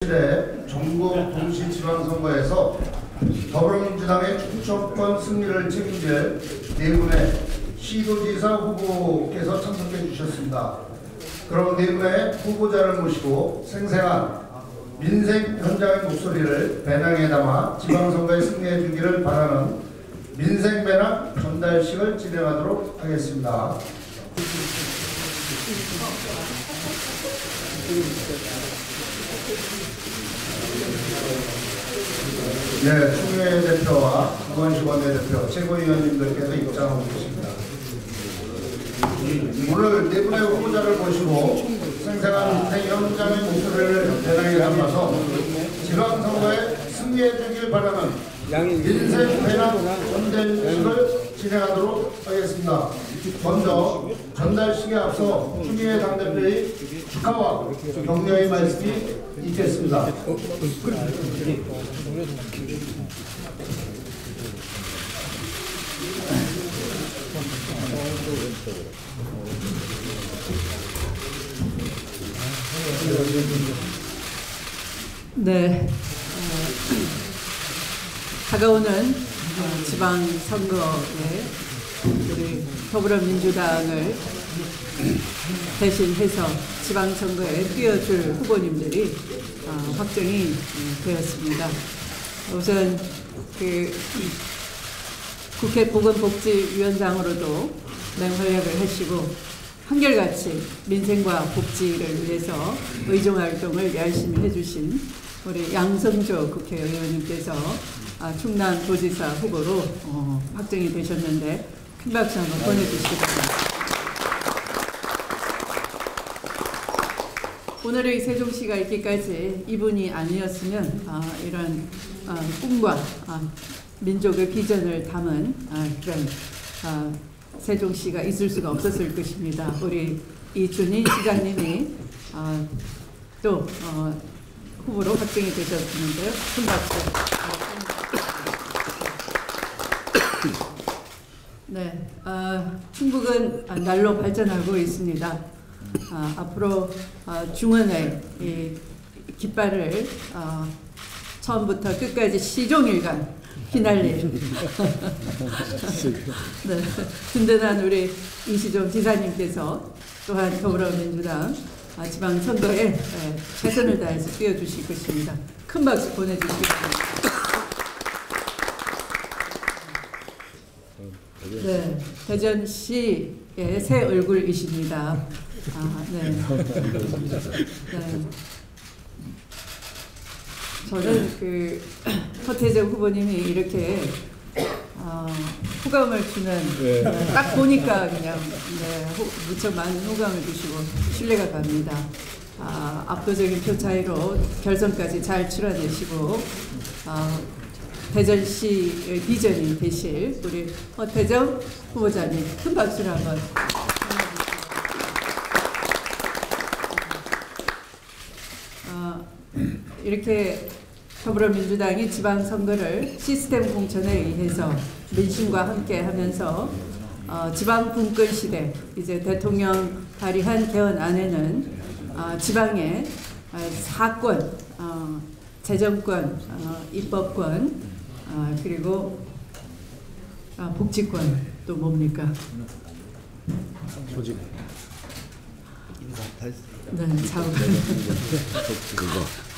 전국 동시지방선거에서 더불어민주당의 충청권 승리를 책임질 네 분의 시도지사 후보께서 참석해 주셨습니다. 그럼 네 분의 후보자를 모시고 생생한 민생 현장의 목소리를 배낭에 담아 지방선거에 승리해 주기를 바라는 민생 배낭 전달식을 진행하도록 하겠습니다. 네, 추미애 대표와 구원식 원내대표, 최고위원님들께서 입장하고 계십니다. 오늘 네 분의 후보자를 모시고 생생한 민생 현장의 목소리를 배낭에 담아서 지방선거에 승리해 주길 바라는 민생 배낭 전달식을 진행하도록 하겠습니다. 먼저 전달식에 앞서 추미애 당대표의 축하와 격려의 말씀이 있겠습니다. 네, 다가오는 지방선거에 우리 더불어민주당을 대신해서 지방선거에 뛰어줄 후보님들이 확정이 되었습니다. 우선 국회 보건복지위원장으로도 맹활약을 하시고 한결같이 민생과 복지를 위해서 의정활동을 열심히 해주신 우리 양성조 국회의원님께서 충남도지사 후보로 확정이 되셨는데 큰 박수 한번 보내주시겠습니다. 오늘의 세종시가 있기까지 이분이 아니었으면 이런 꿈과 민족의 비전을 담은 그런 세종시가 있을 수가 없었을 것입니다. 우리 이준희 시장님이 또 후보로 확정이 되셨는데요. 큰 박수. 네, 충북은 날로 발전하고 있습니다. 앞으로 중원의 이 깃발을 처음부터 끝까지 시종일관 휘날린 네, 든든한 우리 이시종 지사님께서 또한 더불어민주당 지방선거에 최선을 다해서 뛰어주실 것입니다. 큰 박수 보내주시겠습니다. 네, 대전시의 새 얼굴이십니다. 네. 네. 저는 허태정 후보님이 이렇게 호감을 주는 딱 보니까 그냥 무척 많은 호감을 주시고 신뢰가 갑니다. 압도적인 표 차이로 결선까지 잘 출하내시고 대전시의 비전이 되실 우리 허태정 후보자님 큰 박수를 한번. 이렇게 더불어민주당이 지방선거를 시스템 공천에 의해서 민심과 함께 하면서 지방분권 시대, 이제 대통령 발의한 개헌안에는 지방의 사권, 재정권, 입법권, 그리고 복지권 또 뭡니까? 조직. 네, 자원.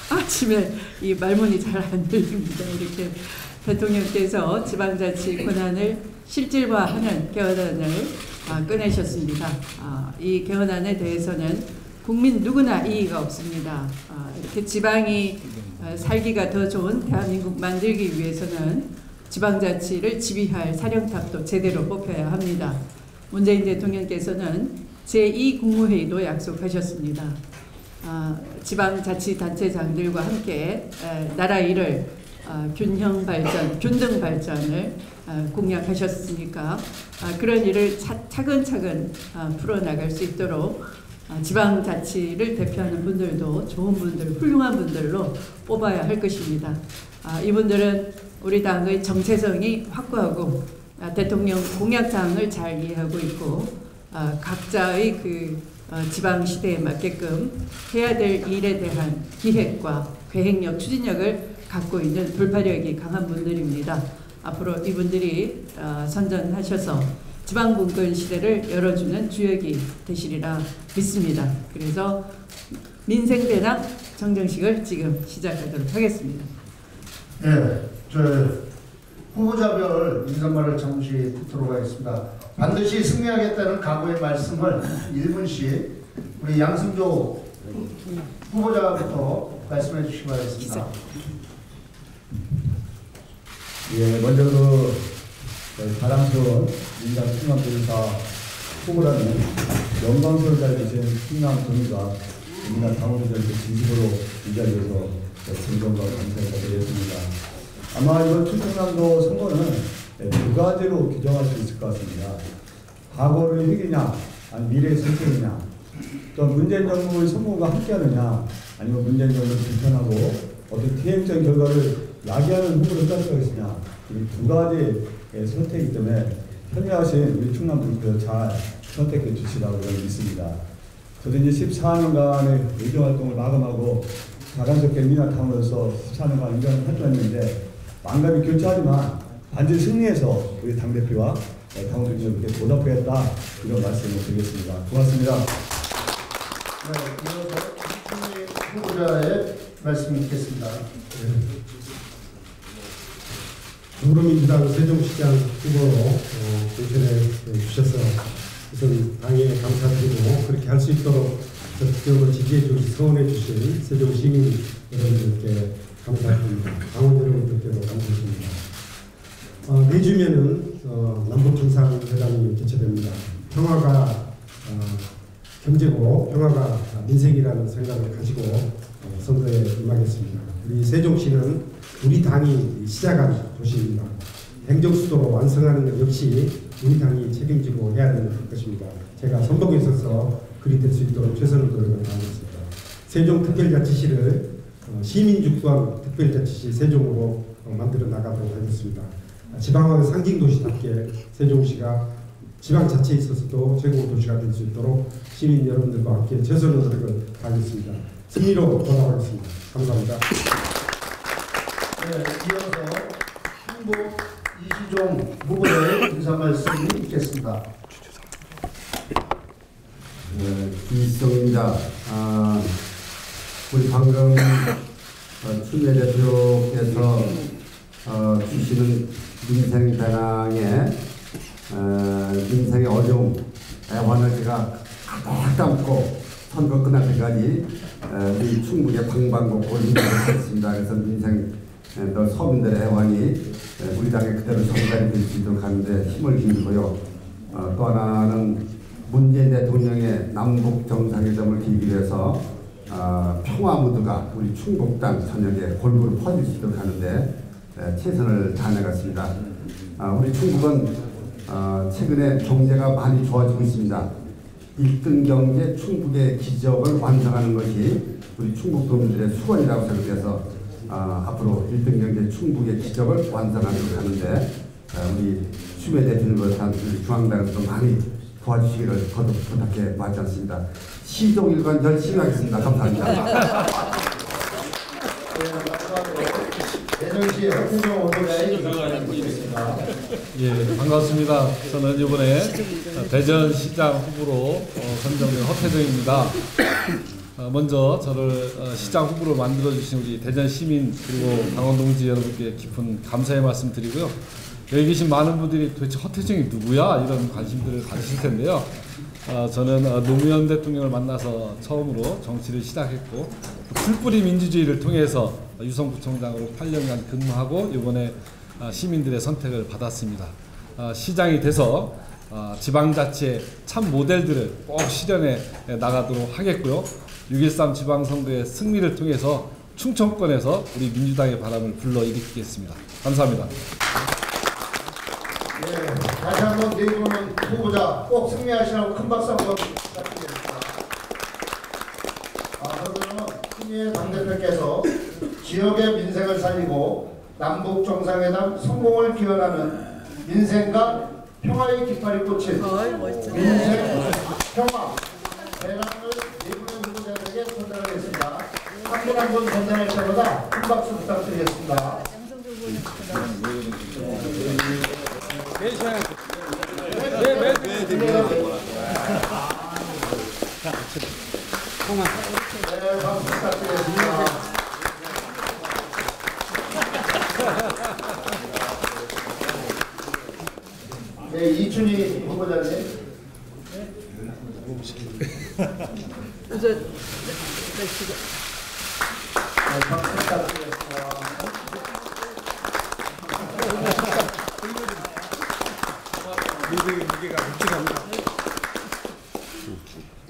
아침에 이 말문이 잘 안 들립니다. 이렇게 대통령께서 지방자치 권한을 실질화하는 개헌안을 꺼내셨습니다. 이 개헌안에 대해서는 국민 누구나 이의가 없습니다. 이렇게 지방이 살기가 더 좋은 대한민국 만들기 위해서는 지방자치를 지휘할 사령탑도 제대로 뽑혀야 합니다. 문재인 대통령께서는 제2국무회의도 약속하셨습니다. 지방자치단체장들과 함께 나라 일을 균형 발전, 균등 발전을 공약하셨으니까 그런 일을 차근차근 풀어나갈 수 있도록 지방자치를 대표하는 분들도 좋은 분들, 훌륭한 분들로 뽑아야 할 것입니다. 이분들은 우리 당의 정체성이 확고하고 대통령 공약사항을 잘 이해하고 있고 각자의 지방 시대에 맞게끔 해야 될 일에 대한 기획과 계획력, 추진력을 갖고 있는 돌파력이 강한 분들입니다. 앞으로 이분들이 선전하셔서 지방분권 시대를 열어주는 주역이 되시리라 믿습니다. 그래서 민생배당 정정식을 지금 시작하도록 하겠습니다. 네, 후보자별 인사말을 잠시 듣도록 하겠습니다. 반드시 승리하겠다는 각오의 말씀을 1분씩 우리 양승조 후보자부터 말씀해 주시기 바라겠습니다. 예, 먼저 자랑스러운 민간 충남도지사 후보라는 영광스러운 자리에 계신 충남도민과 민간 당원들께 진심으로 이 자리에서 존경과 감사를 드리겠습니다. 아마 이번 충청남도 선거는 두 가지로 규정할 수 있을 것 같습니다. 과거의 회귀냐, 아니 미래의 선택이냐, 또 문재인 정부의 성공과 함께하느냐, 아니면 문재인 정부를 비판하고 어떤 퇴행적 결과를 야기하는 후보를 따라가겠느냐, 이 두 가지 선택이기 때문에 현명하신 우리 충남도민께서 잘 선택해 주시라고 믿습니다. 저도 이제 14년간의 의정활동을 마감하고 자간스럽게 민화당으로서 14년간 의정을 활동했는데 만감이 교차하지만 반드시 승리해서 우리 당대표와 당원들께 보답하겠다 이런 말씀을 드리겠습니다. 고맙습니다. 네, 이어서 후보자의 말씀 있겠습니다. 더불어민주당 세종시장 후보로 공천해 주셔서 우선 당에 감사드리고 그렇게 할 수 있도록 적극적으로 지지해 주시 서원해 주신 세종 시민 여러분들께 감사드립니다. 당원 여러분들께도 감사드립니다. 내주면은 남북 정상회담이 개최됩니다. 평화가 경제고 평화가 민생이라는 생각을 가지고 선거에 임하겠습니다. 우리 세종시는 우리 당이 시작한 도시입니다. 행정수도로 완성하는 것 역시 우리 당이 책임지고 해야 하는 것입니다. 제가 선거에 있어서 그리 될 수 있도록 최선의 노력을 다하겠습니다. 세종특별자치시를 시민주권 특별자치시 세종으로 만들어 나가도록 하겠습니다. 지방의 상징도시답게 세종시가 지방자치에 있어서도 제공도시가 될 수 있도록 시민 여러분들과 함께 최선의 노력을 다하겠습니다. 승리로 돌아가겠습니다. 감사합니다. 네, 이어서 충북 이시종 후보자의 인사 말씀 있겠습니다. 네, 이시종입니다. 우리 방금 추미애 대표께서 주시는 민생 배낭에 민생의 어려움, 애환을 제가 가득 담고 선거 끝날 때까지 우리 충북의 방방곡곡을 인정하겠습니다. 그래서 민생 또 서민들의 애환이 우리 당에 그대로 전달이 될 수 있도록 하는데 힘을 기울이고요. 또 하나는 문재인 대통령의 남북 정상회담을 계기로 해서 평화 무드가 우리 충북 땅 전역에 골고루 퍼질 수 있도록 하는데 최선을 다해나갔습니다. 우리 충북은 최근에 경제가 많이 좋아지고 있습니다. 1등 경제 충북의 기적을 완성하는 것이 우리 충북도민들의 수건이라고 생각해서 앞으로 1등 경제 충북의 기적을 완성하도록 하는데 우리 추미애 대표님을 비롯한 중앙당에서도 많이 도와주시기를 거듭 부탁해 마지 않습니다. 시종일관 열심히 하겠습니다. 감사합니다. 대전시 허준종 후보자의 인사말씀입니다. 예, 반갑습니다. 저는 이번에 대전시장 후보로 선정된 허태정입니다. 먼저 저를 시장 후보로 만들어주신 우리 대전 시민 그리고 당원 동지 여러분께 깊은 감사의 말씀 드리고요. 여기 계신 많은 분들이 도대체 허태정이 누구야? 이런 관심들을 가지실 텐데요. 저는 노무현 대통령을 만나서 처음으로 정치를 시작했고 풀뿌리 민주주의를 통해서 유성구청장으로 8년간 근무하고 이번에 시민들의 선택을 받았습니다. 시장이 돼서 지방자치의 참 모델들을 꼭 실현해 나가도록 하겠고요. 6.13 지방선거의 승리를 통해서 충청권에서 우리 민주당의 바람을 불러일으키겠습니다. 감사합니다. 네, 다시 한번 네 분은 후보자 꼭 승리하시라고 큰 박수 한번 부탁드립니다. 그러면 추미애 당대표께서 지역의 민생을 살리고 남북 정상회담 성공을 기원하는 민생과 평화의 깃발이 꽂힌 민생 평화 대남 한 분 한 분 전달할 때마다 큰 박수 부탁드리겠습니다. 네, 박수 부탁드리겠습니다. 네, 이춘희 후보자님. 우선 네, 박수 부탁드리겠습니다.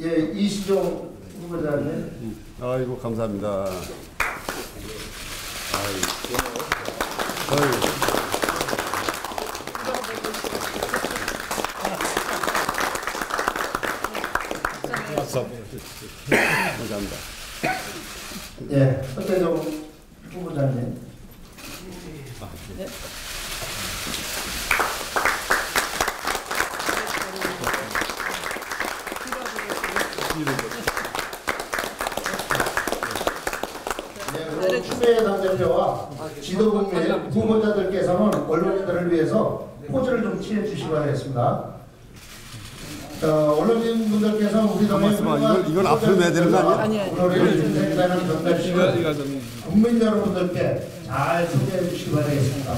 예, 이시종 후보자님. 아이고 감사합니다. 감사합니다. 예, 서태종 후보자님. 네, 그리고 추미애 당대표와 지도국민 후보자들께서는 언론인들을 위해서 포즈를 좀 취해 주시기 바라겠습니다. 언론인분들께서 우리 당의 이걸 앞으로 내야 되는 거 아니야? 오늘의 인생사는 전달식을 국민 여러분들께 잘 소개해 주시기 바라겠습니다.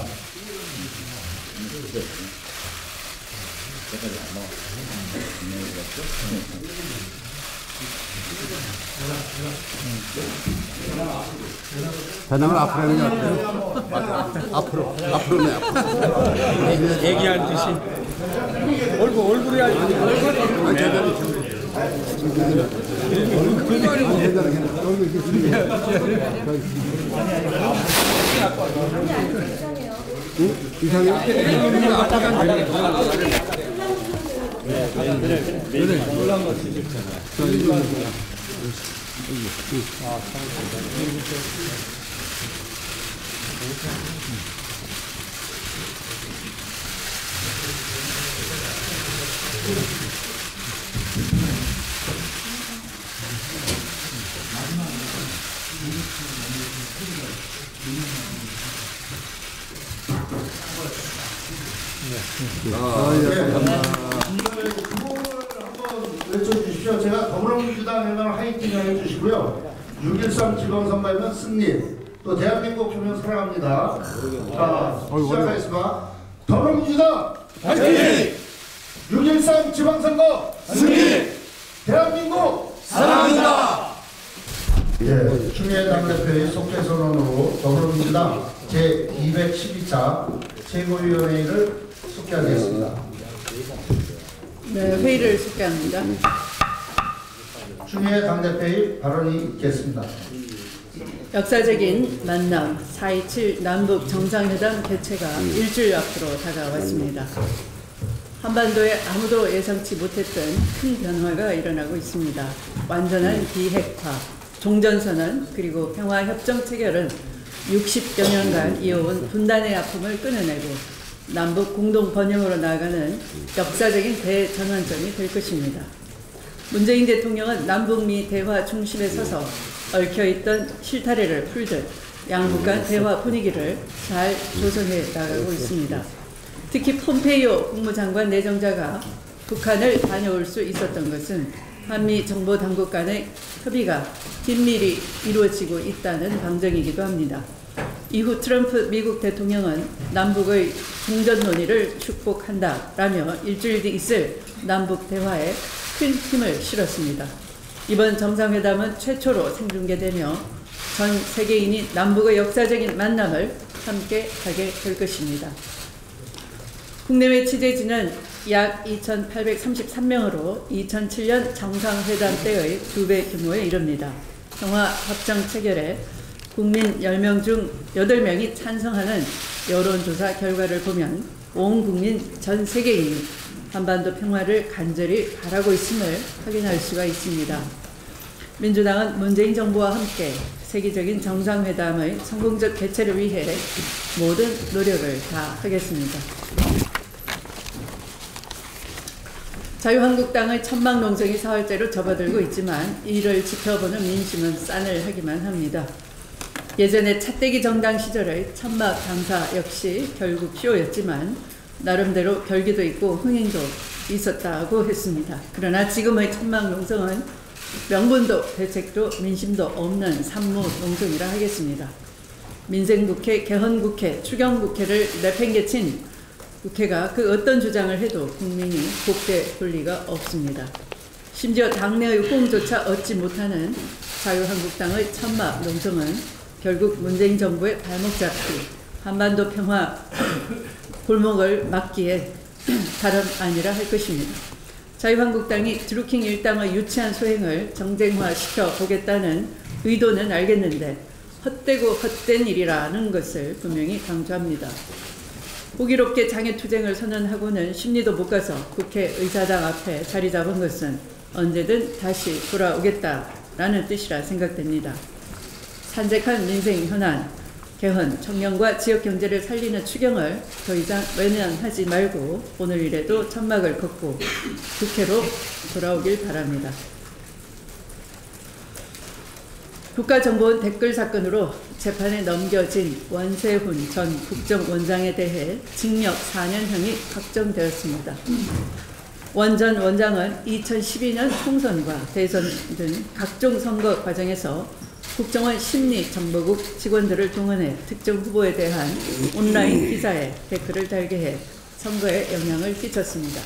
대담을 앞으로 하는 게 어때요? 앞으로 내 앞으로. 얘기한 듯이 얼굴이 아니고 외쳐주십시오. 제가 더불어민주당에만 화이팅을 해주시고요. 6.13 지방선거에는 승리, 또 대한민국 주민 사랑합니다. 자, 시작하겠습니다. 더불어민주당 화이팅! 6.13 지방선거 승리! 대한민국 사랑합니다! 예, 추미애 당대표의 속죄선언으로 더불어민주당 제212차 최고위원회의를 속개하겠습니다. 네, 회의를 속개합니다. 추미애 당대표의 발언이 있겠습니다. 역사적인 만남 4.27 남북 정상회담 개최가 일주일 앞으로 다가왔습니다. 한반도에 아무도 예상치 못했던 큰 변화가 일어나고 있습니다. 완전한 비핵화, 종전선언 그리고 평화협정 체결은 60여 년간 이어온 분단의 아픔을 끊어내고 남북 공동 번영으로 나아가는 역사적인 대전환점이 될 것입니다. 문재인 대통령은 남북미 대화 중심에 서서 얽혀있던 실타래를 풀듯 양국 간 대화 분위기를 잘 조성해 나가고 있습니다. 특히 폼페이오 국무장관 내정자가 북한을 다녀올 수 있었던 것은 한미 정보 당국 간의 협의가 긴밀히 이루어지고 있다는 방증이기도 합니다. 이후 트럼프 미국 대통령은 남북의 종전 논의를 축복한다라며 일주일 뒤 있을 남북 대화에 큰 힘을 실었습니다. 이번 정상회담은 최초로 생중계되며 전 세계인이 남북의 역사적인 만남을 함께 하게 될 것입니다. 국내외 취재진은 약 2,833명으로 2007년 정상회담 때의 2배 규모에 이릅니다. 평화협정 체결에 국민 10명 중 8명이 찬성하는 여론조사 결과를 보면 온 국민 전 세계인이 한반도 평화를 간절히 바라고 있음을 확인할 수가 있습니다. 민주당은 문재인 정부와 함께 세계적인 정상회담의 성공적 개최를 위해 모든 노력을 다하겠습니다. 자유한국당의 천막농성이 사흘째로 접어들고 있지만 이를 지켜보는 민심은 싸늘하기만 합니다. 예전에 차떼기 정당 시절의 천막 당사 역시 결국 쇼였지만 나름대로 결기도 있고 흥행도 있었다고 했습니다. 그러나 지금의 천막 농성은 명분도 대책도 민심도 없는 산무 농성이라 하겠습니다. 민생국회, 개헌국회, 추경국회를 내팽개친 국회가 그 어떤 주장을 해도 국민이 곱게 볼 리가 없습니다. 심지어 당내의 호응조차 얻지 못하는 자유한국당의 천막 농성은 결국 문재인 정부의 발목 잡기, 한반도 평화 골목을 막기에 다름 아니라 할 것입니다. 자유한국당이 드루킹 일당의 유치한 소행을 정쟁화시켜 보겠다는 의도는 알겠는데 헛되고 헛된 일이라는 것을 분명히 강조합니다. 호기롭게 장애투쟁을 선언하고는 심리도 못 가서 국회의사당 앞에 자리 잡은 것은 언제든 다시 돌아오겠다라는 뜻이라 생각됩니다. 산적한 민생 현안, 개헌, 청년과 지역경제를 살리는 추경을 더 이상 외면하지 말고 오늘 이래도 천막을 걷고 국회로 돌아오길 바랍니다. 국가정보원 댓글 사건으로 재판에 넘겨진 원세훈 전 국정원장에 대해 징역 4년형이 확정되었습니다. 원 전 원장은 2012년 총선과 대선 등 각종 선거 과정에서 국정원 심리정보국 직원들을 동원해 특정 후보에 대한 온라인 기사에 댓글을 달게 해 선거에 영향을 끼쳤습니다.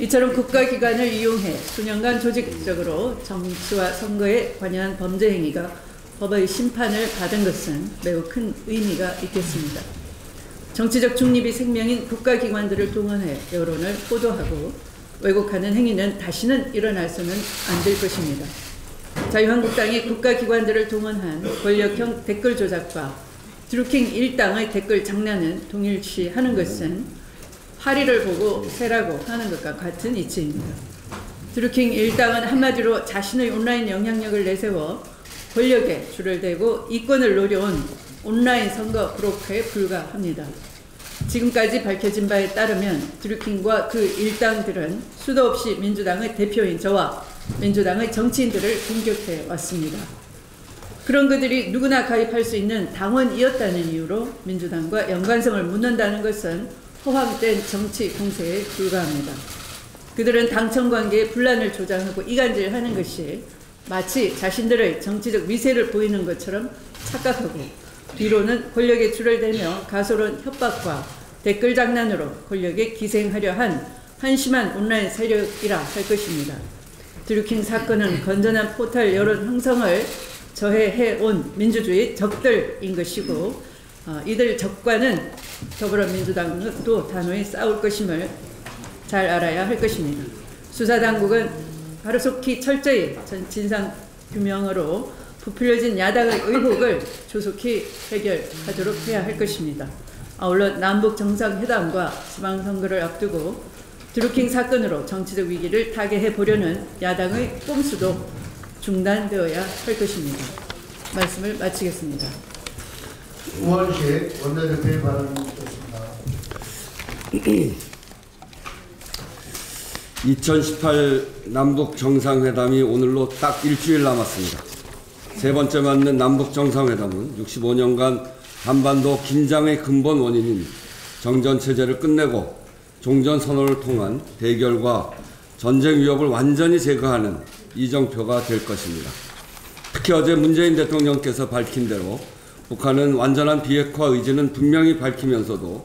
이처럼 국가기관을 이용해 수년간 조직적으로 정치와 선거에 관여한 범죄 행위가 법의 심판을 받은 것은 매우 큰 의미가 있겠습니다. 정치적 중립이 생명인 국가기관들을 동원해 여론을 호도하고 왜곡하는 행위는 다시는 일어나서는 안 될 것입니다. 자유한국당이 국가기관들을 동원한 권력형 댓글 조작과 드루킹 일당의 댓글 장난은 동일시하는 것은 파리를 보고 세라고 하는 것과 같은 이치입니다. 드루킹 일당은 한마디로 자신의 온라인 영향력을 내세워 권력에 줄을 대고 이권을 노려온 온라인 선거 브로커에 불과합니다. 지금까지 밝혀진 바에 따르면 드루킹과 그 일당들은 수도 없이 민주당의 대표인 저와 민주당의 정치인들을 공격해 왔습니다. 그런 그들이 누구나 가입할 수 있는 당원이었다는 이유로 민주당과 연관성을 묻는다는 것은 허황된 정치 공세에 불과합니다. 그들은 당청 관계에 분란을 조장하고 이간질하는 것이 마치 자신들의 정치적 위세를 보이는 것처럼 착각하고 뒤로는 권력에 줄을 대며 가소로운 협박과 댓글 장난으로 권력에 기생하려 한 한심한 온라인 세력이라 할 것입니다. 드루킹 사건은 건전한 포털 여론 형성을 저해해온 민주주의 적들인 것이고 이들 적과는 더불어민주당도 단호히 싸울 것임을 잘 알아야 할 것입니다. 수사당국은 하루속히 철저히 진상규명으로 부풀려진 야당의 의혹을 조속히 해결하도록 해야 할 것입니다. 아울러 남북정상회담과 지방선거를 앞두고 드루킹 사건으로 정치적 위기를 타개해 보려는 야당의 꼼수도 중단되어야 할 것입니다. 말씀을 마치겠습니다. 우원식 원내대표의 발언을 듣겠습니다. 2018 남북 정상회담이 오늘로 딱 일주일 남았습니다. 세 번째 맞는 남북 정상회담은 65년간 한반도 긴장의 근본 원인인 정전체제를 끝내고 종전선언을 통한 대결과 전쟁 위협을 완전히 제거하는 이정표가 될 것입니다. 특히 어제 문재인 대통령께서 밝힌 대로 북한은 완전한 비핵화 의지는 분명히 밝히면서도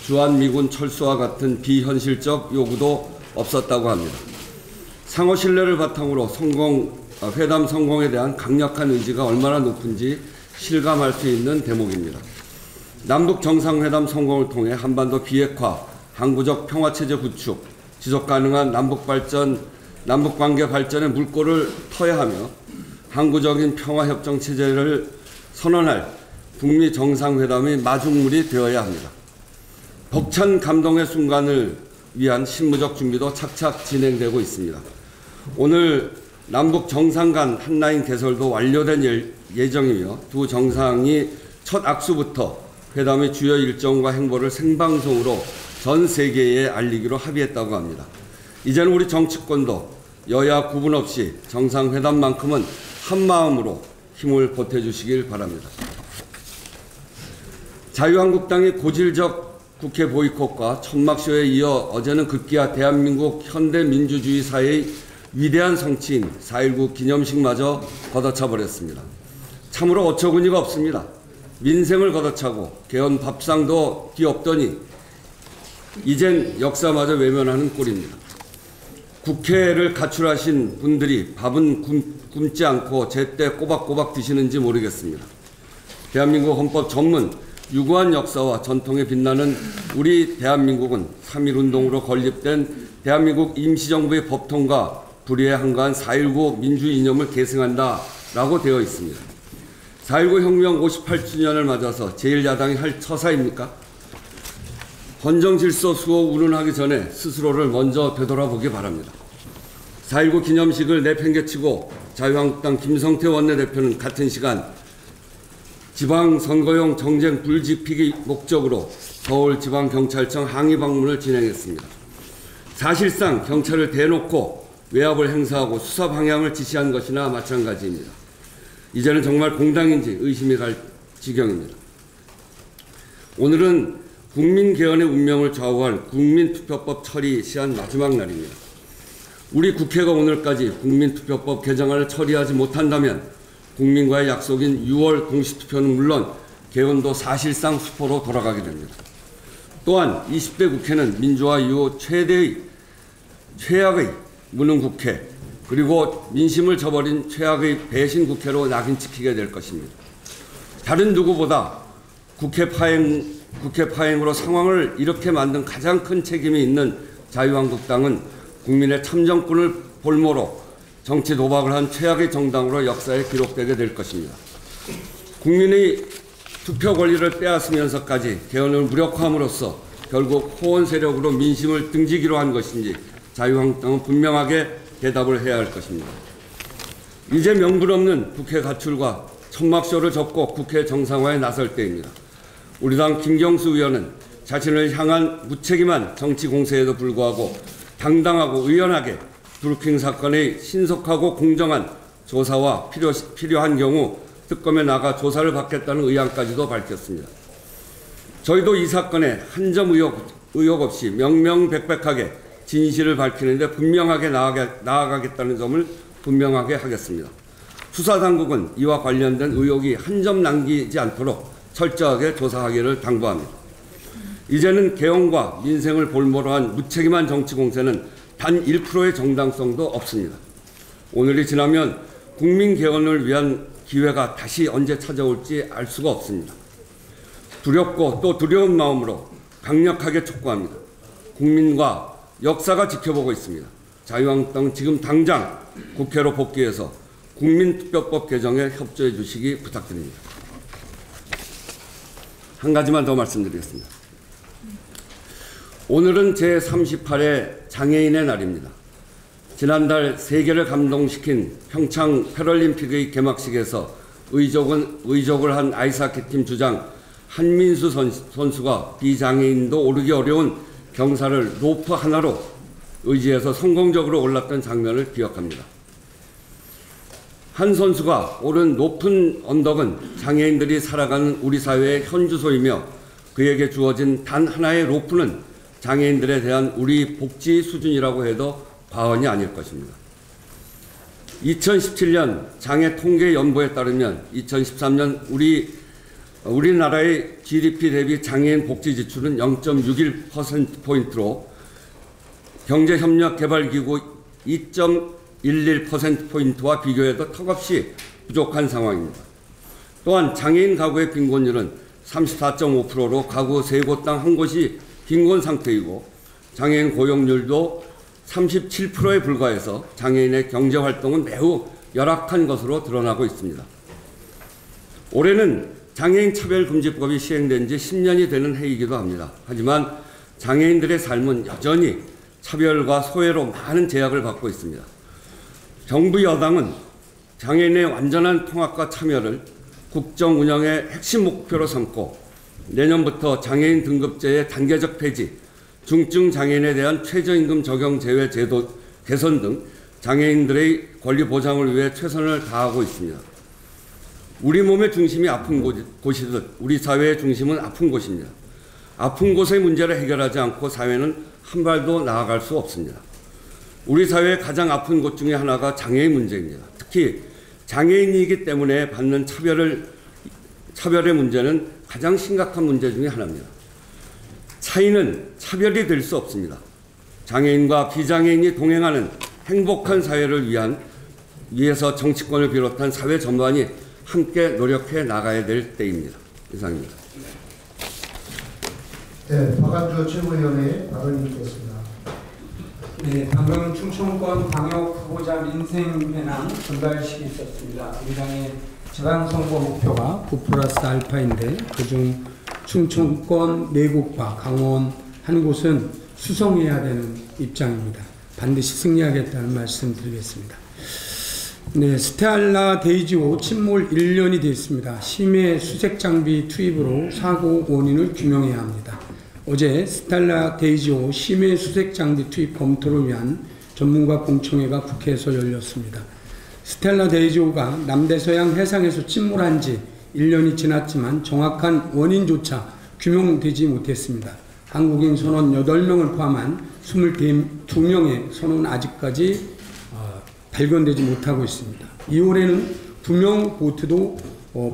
주한미군 철수와 같은 비현실적 요구도 없었다고 합니다. 상호 신뢰를 바탕으로 회담 성공에 대한 강력한 의지가 얼마나 높은지 실감할 수 있는 대목입니다. 남북 정상회담 성공을 통해 한반도 비핵화, 항구적 평화체제 구축, 지속가능한 남북관계 발전의 물꼬를 터야 하며 항구적인 평화협정체제를 선언할 북미 정상회담의 마중물이 되어야 합니다. 벅찬 감동의 순간을 위한 실무적 준비도 착착 진행되고 있습니다. 오늘 남북 정상 간 한라인 개설도 완료된 예정이며 두 정상이 첫 악수부터 회담의 주요 일정과 행보를 생방송으로 전 세계에 알리기로 합의했다고 합니다. 이제는 우리 정치권도 여야 구분 없이 정상회담만큼은 한마음으로 힘을 보태주시길 바랍니다. 자유한국당의 고질적 국회 보이콧과 천막쇼에 이어 어제는 급기야 대한민국 현대민주주의 사회의 위대한 성취인 4.19 기념식마저 걷어차버렸습니다. 참으로 어처구니가 없습니다. 민생을 걷어차고 개헌 밥상도 뒤엎더니 이젠 역사마저 외면하는 꼴입니다. 국회를 가출하신 분들이 밥은 굶지 않고 제때 꼬박꼬박 드시는지 모르겠습니다. 대한민국 헌법 전문 유구한 역사와 전통에 빛나는 우리 대한민국은 3.1운동으로 건립된 대한민국 임시정부의 법통과 불의에 한가한 4.19 민주주의 이념을 계승한다라고 되어 있습니다. 4.19 혁명 58주년을 맞아서 제1야당이 할 처사입니까? 헌정질서 수호 운운하기 전에 스스로를 먼저 되돌아보기 바랍니다. 4.19 기념식을 내팽개치고 자유한국당 김성태 원내대표는 같은 시간 지방선거용 정쟁 불지피기 목적으로 서울지방경찰청 항의 방문을 진행했습니다. 사실상 경찰을 대놓고 외압을 행사하고 수사 방향을 지시한 것이나 마찬가지입니다. 이제는 정말 공당인지 의심이 갈 지경입니다. 오늘은 국민 개헌의 운명을 좌우할 국민투표법 처리 시한 마지막 날입니다. 우리 국회가 오늘까지 국민투표법 개정안을 처리하지 못한다면 국민과의 약속인 6월 동시투표는 물론 개헌도 사실상 수포로 돌아가게 됩니다. 또한 20대 국회는 민주화 이후 최악의 무능국회 그리고 민심을 저버린 최악의 배신국회로 낙인찍히게 될 것입니다. 다른 누구보다 국회 파행으로 상황을 이렇게 만든 가장 큰 책임이 있는 자유한국당은 국민의 참정권을 볼모로 정치 도박을 한 최악의 정당으로 역사에 기록되게 될 것입니다. 국민의 투표 권리를 빼앗으면서까지 개헌을 무력화함으로써 결국 호원 세력으로 민심을 등지기로 한 것인지 자유한국당은 분명하게 대답을 해야 할 것입니다. 이제 명분 없는 국회 가출과 천막쇼를 접고 국회 정상화에 나설 때입니다. 우리 당 김경수 의원은 자신을 향한 무책임한 정치 공세에도 불구하고 당당하고 의연하게 드루킹 사건의 신속하고 공정한 조사와 필요한 경우 특검에 나가 조사를 받겠다는 의향까지도 밝혔습니다. 저희도 이 사건에 한 점 의혹 없이 명명백백하게 진실을 밝히는데 분명하게 나아가겠다는 점을 분명하게 하겠습니다. 수사당국은 이와 관련된 의혹이 한 점 남기지 않도록 철저하게 조사하기를 당부합니다. 이제는 개헌과 민생을 볼모로 한 무책임한 정치 공세는 단 1%의 정당성도 없습니다. 오늘이 지나면 국민 개헌을 위한 기회가 다시 언제 찾아올지 알 수가 없습니다. 두렵고 또 두려운 마음으로 강력하게 촉구합니다. 국민과 역사가 지켜보고 있습니다. 자유한국당은 지금 당장 국회로 복귀해서 국민투표법 개정에 협조해 주시기 부탁드립니다. 한 가지만 더 말씀드리겠습니다. 오늘은 제38회 장애인의 날입니다. 지난달 세계를 감동시킨 평창 패럴림픽의 개막식에서 의족을 한 아이스하키팀 주장 한민수 선수가 비장애인도 오르기 어려운 경사를 로프 하나로 의지해서 성공적으로 올랐던 장면을 기억합니다. 한 선수가 오른 높은 언덕은 장애인들이 살아가는 우리 사회의 현주소이며 그에게 주어진 단 하나의 로프는 장애인들에 대한 우리 복지 수준이라고 해도 과언이 아닐 것입니다. 2017년 장애 통계 연보에 따르면 2013년 우리나라의 GDP 대비 장애인 복지 지출은 0.61%포인트로 경제협력개발기구 2.11%포인트와 비교해도 턱없이 부족한 상황입니다. 또한 장애인 가구의 빈곤율은 34.5%로 가구 3곳당 한 곳이 빈곤 상태이고 장애인 고용률도 37%에 불과해서 장애인의 경제활동은 매우 열악한 것으로 드러나고 있습니다. 올해는 장애인 차별금지법이 시행된 지 10년이 되는 해이기도 합니다. 하지만 장애인들의 삶은 여전히 차별과 소외로 많은 제약을 받고 있습니다. 정부 여당은 장애인의 완전한 통합과 참여를 국정 운영의 핵심 목표로 삼고 내년부터 장애인 등급제의 단계적 폐지, 중증 장애인에 대한 최저임금 적용 제외 제도 개선 등 장애인들의 권리 보장을 위해 최선을 다하고 있습니다. 우리 몸의 중심이 아픈 곳이듯 우리 사회의 중심은 아픈 곳입니다. 아픈 곳의 문제를 해결하지 않고 사회는 한 발도 나아갈 수 없습니다. 우리 사회의 가장 아픈 곳 중에 하나가 장애인 문제입니다. 특히 장애인이기 때문에 받는 차별의 문제는 가장 심각한 문제 중에 하나입니다. 차이는 차별이 될 수 없습니다. 장애인과 비장애인이 동행하는 행복한 사회를 위해서 정치권을 비롯한 사회 전반이 함께 노력해 나가야 될 때입니다. 이상입니다. 네, 박한주 최고위원의 발언이 있겠습니다. 네, 방금 충청권 광역 후보자 민생배낭 전달식이 있었습니다. 우리 당의 지방선거 목표가 9+알파인데 그중 충청권 4곳과 강원 한 곳은 수성해야 되는 입장입니다. 반드시 승리하겠다는 말씀 드리겠습니다. 네, 스텔라 데이지호 침몰 1년이 되었습니다. 심해 수색 장비 투입으로 사고 원인을 규명해야 합니다. 어제 스텔라 데이지호 심해 수색 장비 투입 검토를 위한 전문가 공청회가 국회에서 열렸습니다. 스텔라 데이지호가 남대서양 해상에서 침몰한 지 1년이 지났지만 정확한 원인조차 규명되지 못했습니다. 한국인 선원 8명을 포함한 22명의 선원은 아직까지 발견되지 못하고 있습니다. 2월에는 2명 보트도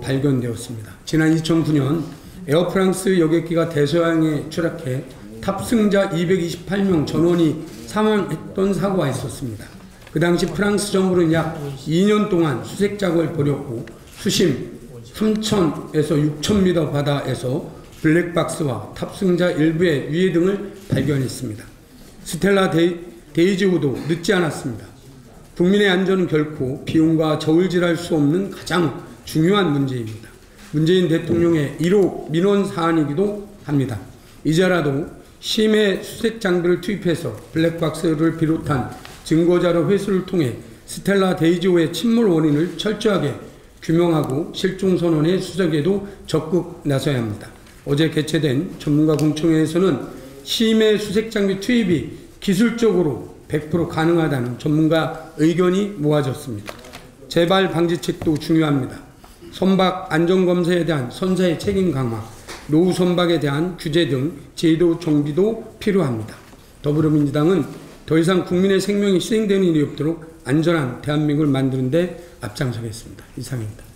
발견되었습니다. 지난 2009년 에어프랑스 여객기가 대서양에 추락해 탑승자 228명 전원이 사망했던 사고가 있었습니다. 그 당시 프랑스 정부는 약 2년 동안 수색 작업을 벌였고 수심 3,000에서 6,000m 바다에서 블랙박스와 탑승자 일부의 위해 등을 발견했습니다. 스텔라 데이지호도 늦지 않았습니다. 국민의 안전은 결코 비용과 저울질할 수 없는 가장 중요한 문제입니다. 문재인 대통령의 1호 민원 사안이기도 합니다. 이제라도 심해 수색 장비를 투입해서 블랙박스를 비롯한 증거자료 회수를 통해 스텔라 데이지호의 침몰 원인을 철저하게 규명하고 실종 선원의 수색에도 적극 나서야 합니다. 어제 개최된 전문가 공청회에서는 심해 수색 장비 투입이 기술적으로 100% 가능하다는 전문가 의견이 모아졌습니다. 재발 방지책도 중요합니다. 선박 안전검사에 대한 선사의 책임 강화, 노후 선박에 대한 규제 등 제도 정비도 필요합니다. 더불어민주당은 더 이상 국민의 생명이 희생되는 일이 없도록 안전한 대한민국을 만드는 데 앞장서겠습니다. 이상입니다.